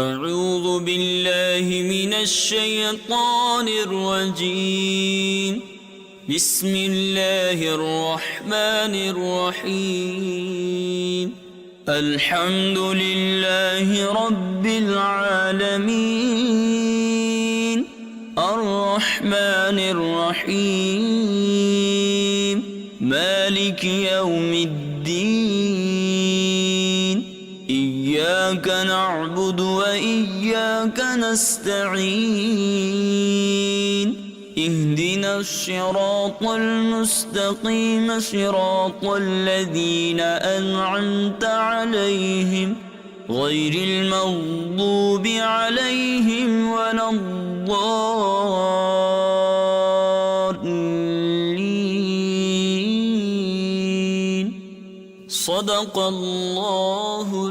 أعوذ بالله من الشيطان الرجيم. بسم الله الرحمن الرحيم. الحمد لله رب العالمين، الرحمن الرحيم، مالك يوم الدين. إياك نعبد وإياك نستعين. اهدنا الصراط المستقيم، صراط الذين أنعمت عليهم غير المغضوب عليهم ولا الضالين. صدق الله